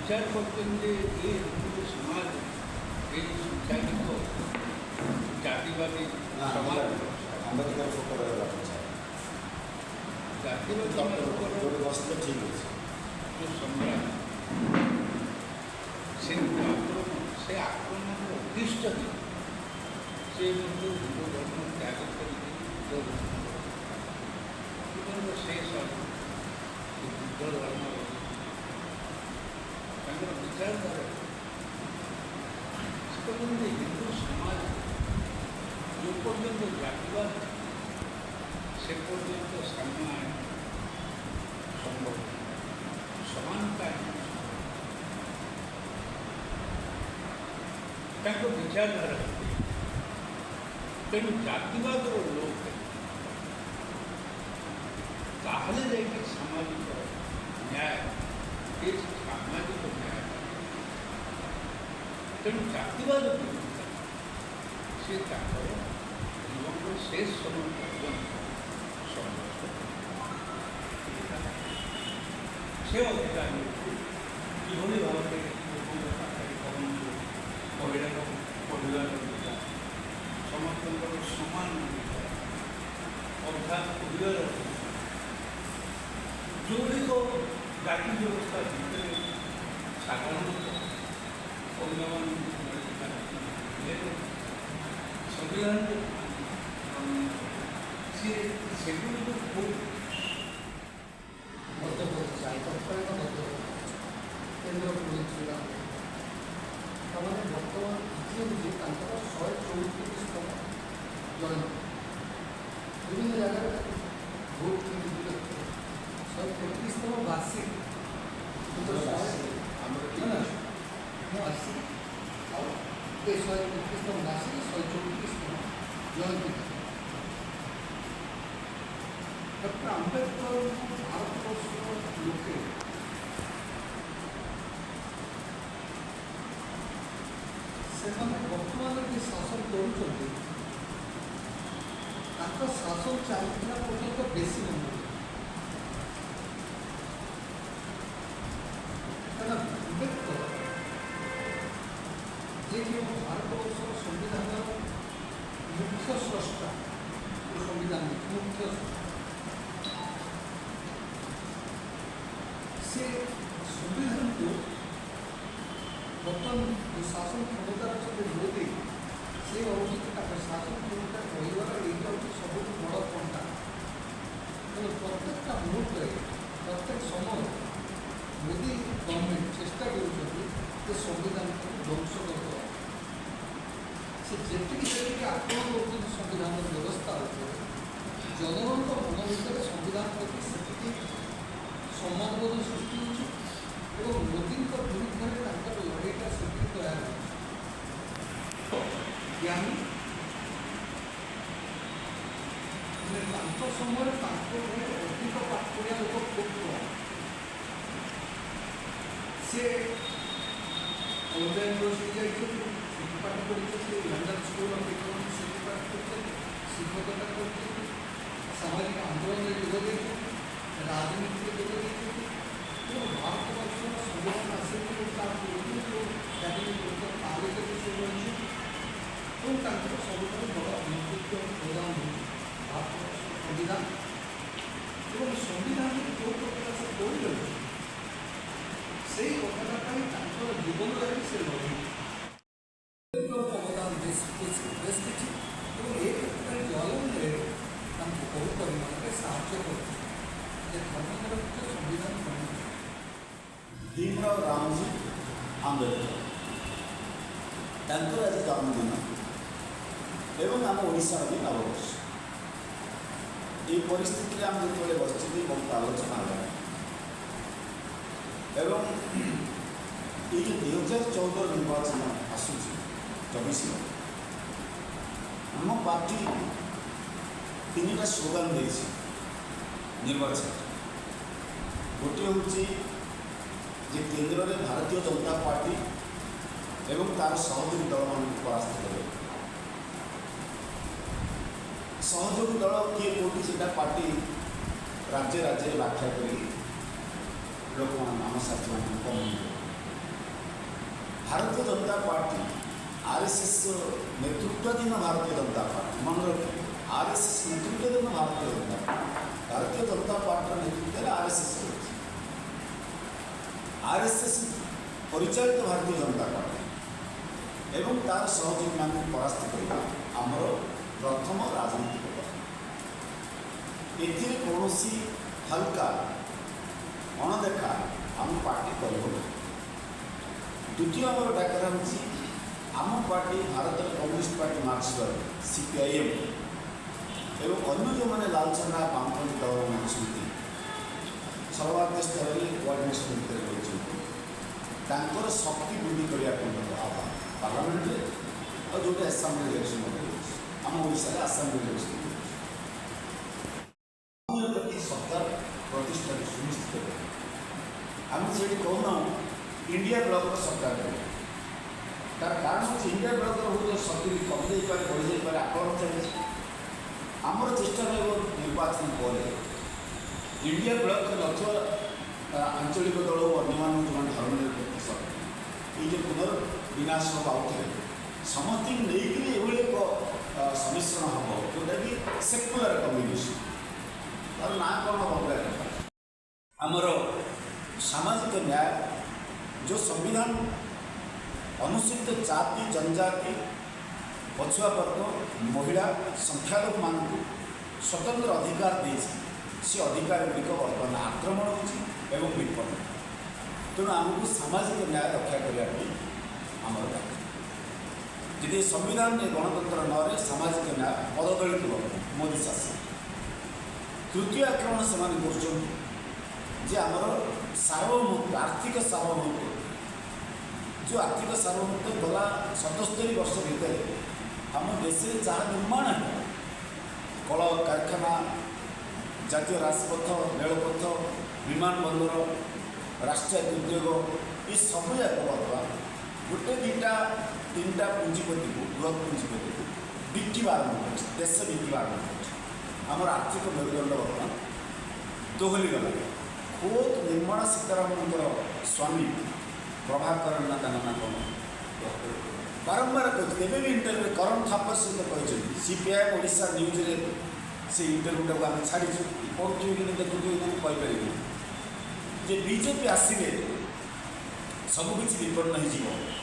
विचार करते हिंदू समाज ये संख्याधिक जातिवादी समाज आंबेडकर जातिवादी बसते ठीक है जो सम्राट से आक्रमण उद्दिष्ट से हिंदू धर्म त्याग कर शेष बुद्ध धर्म विचारधारा हिंदू समाज जो पर्यंत जातिवाद से पर्यंत सम्मान संभव समानता विचारधारा तेणु जातिवाद लोक ताहले जाके सामाजिक न्याय ये सामाजिक न्याय तेणु जातिवाद से जीवन शेष समय पर्यंत से अधिकार किभली भाव में महिला पढ़ा समस्त समान अर्थात अधिकार जोड़िक जाति व्यवस्था भितर साधारणतः संविधान सेगुड़ी खूब मध्यप्रदेश तत्कालीन मध्यप्रदेश केन्द्र पुलिस जिला बर्तमान द्वितीय हूँ 134तम जयंती विभिन्न जगह भोट की 133तम वार्षिक वार्षिक 133तम वार्षिक 134तम जयंती डॉक्टर आंबेडकर भारतवर्ष लोके से बर्तमान जो शासन कर शासन चलता पर्यंत बेसी नंबर क्या आंबेडकर जे कि भारतवर्ष संविधान मुख्य स्रष्टा संविधान मुख्य से संविधान को बर्तमान जो शासन क्षमता अच्छे मोदी से भाई शासन क्षमता रही सब बड़ पंटा प्रत्येक मुहूर्त प्रत्येक समय मोदी गवर्नमेंट चेष्टा कर संविधान को ध्वंस कर जी आक्रमण कर संविधान व्यवस्था जनगण मन भर संविधान प्रति से सम्मानबोध सृष्टि हो मोदी विरुद्ध में लड़ाईटा से ज्ञानी समय अधिक पाठ पढ़ा लोक खूब कम सी ऑनलाइन यूनिवर्सिटी पाठ पढ़ी से लंडन स्कूल ऑफ इकोनॉमिक्स से पाठ कर शिक्षकता कर सामाजिक आंदोलन में जोग दे राजनीति में जोग दे तो भारतवर्ष संविधान आसे आगे विषय रही सब बड़ा नेतृत्व प्रदान हो भारतवर्ष संविधान और संविधान जो प्रकार से बोल रही से कथा जीवन जारी से लड़ी अवदान बेस किसी ये क्षेत्र में जलने बहुत परिमाण साहय कर धर्मनिरपेक्ष संविधान बन भीमराव रामजी आंबेडकर आज जन्मदिन एवं आम ओडिशा भी नववर्ष ये परिस्थिति आम जो बस बहुत आलोचना एवं ये 2014 निर्वाचन आसूँ 24 आम पार्टी 3टा स्लोगान दे निर्वाचन गोटे हूँ जे केंद्र में भारतीय जनता पार्टी एवं तार सहयोगी दल मान परास्त करें सहयोगी दल किए कौटी से पार्टी राज्य राज्य व्याख्या कर लोक आम साथी मान कम ଭାରତୀୟ ଜନତା party RSS नेतृत्वाधीन Bharatiya Janata party मन रखिए RSS नेतृत्वाधीन Bharatiya Janata party Bharatiya Janata party नेतृत्व आरएसएस आरएसएस परिचालित भारतीय जनता पार्टी एवं तार सहयोगी मान परास्त करना आमर प्रथम राजनीतिक दल एथिरे कौनसी हल्का अणदेखा आम पार्टी कर द्वितीय आमर डाकरा होची आम पार्टी भारत कम्युनिस्ट पार्टी मार्क्सवादी सीपीआईएम एवं अन्य जो मैंने लालचंदा बामपंथी दल मैंने सर्वभारतीय स्तर में कोऑर्डिनेशन भितर शक्ति वृद्धि करने आह्वान पार्लियामेंट और जो आसाम इलेक्शन आम ओडिशा आसाम इलेक्शन सरकार प्रतिष्ठा सुनिश्चित कर आम से कहना इंडिया ब्लॉक सरकार कर तार कारण हूँ इंडिया ब्लॉक हो शक्ति कमी जापे बढ़ी जापे आकलन चलती आमर चेष्टा रहा निर्वाचन पर इंडिया ब्लॉक नथिबा आंचलिक दल अन्य जो धर्मनिरपेक्ष शक्ति ये पुनर्विनाश आउे समस्त नहीं एक सम्मिश्रण हम जोटा कि सेक्युलर कम्युनिकेशन तार ना कौन बदला आमर सामाजिक न्याय जो संविधान अनुसूचित जाति जनजाति पछुआ वर्ग महिला संख्यालघु मान स्वतंत्र अधिकार दे सी अधिकार गुड़िक बर्तमान आक्रमण हो विपन्न तेणु आमको सामाजिक न्याय रक्षा करने आमर जी संविधान गणतंत्र नए सामाजिक न्याय पददलित मोदी शासन तृतीय आक्रमण से जे आमर सार्वभौमत्व आर्थिक सार्वभौमत्व जो आर्थिक सार्वभौमत्व गला 77 वर्ष भितर आम देश में जहाँ निर्माण है कल कारखाना जातीय राजपथ रेलपथ विमान बंदर राष्ट्रीय उद्योग ये सब जाक बर्तमान गोटे दुटा तीन टा पुंजीपति को बृहत पुंजीपति को बिकवा आरम्भ कर देश बिकवा आरम्भ कर आमर आर्थिक मेरुदंड बर्तमान दोहली गला खोद निर्मला सीतारामन स्वामी प्रभाकर ना कौन बारंबार कहते भी इंटरव्यू करण थापर सहित कहते सीपीआई ओडिशा न्यूज से इंटरव्यूटा को आम छाड़ी पढ़ुवे कि देखुवे कहीपर जे बीजेपी आसिले सबकि विपन्न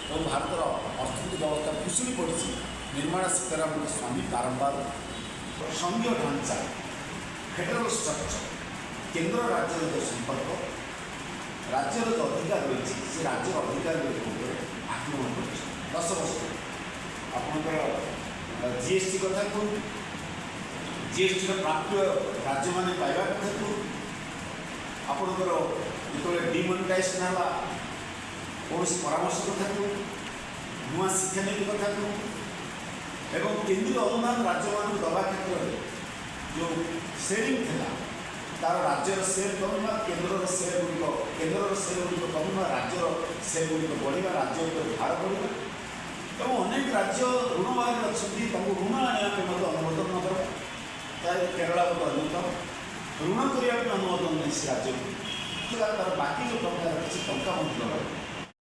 हो भारतर अर्थनैतिक अवस्था भुशुड़ी पड़ी निर्मला सीतारामन स्वामी बारंबार संघीय ढांचा फेडरल स्ट्रक्चर केंद्र राज्य जो संपर्क राज्यर जो अधिकार रही से राज्य अधिकार आक्रमण कर 10 वर्ष आपंकर जीएसटी कथा कहूँ जीएसटी प्राप्य राज्य मैंने पाइबा कथा कहूँ आपंकर जो डिमोनेटाइजेशन है कौन परामर्श कथा कहूँ नुआ शिक्षानीति कथा कहूँ एवं केंद्रीय अनुदान राज्य मान दवा क्षेत्र में जो सेयरिंग था तार राज्यर सेयर कमिवा केन्द्र सेयर गुड़िक केन्द्र सेयर गुड़िक कमिवा राज्यर सेयर गुड़िक बढ़िया राज्य भार बढ़िया और अनेक राज्य ऋण बाहर अच्छा ऋण आने अनुमोदन न कर केरला अन्यतम ऋण करने अनुमोदन नहीं से राज्य को तार बाकी जो टंका रखी टंका मंत्री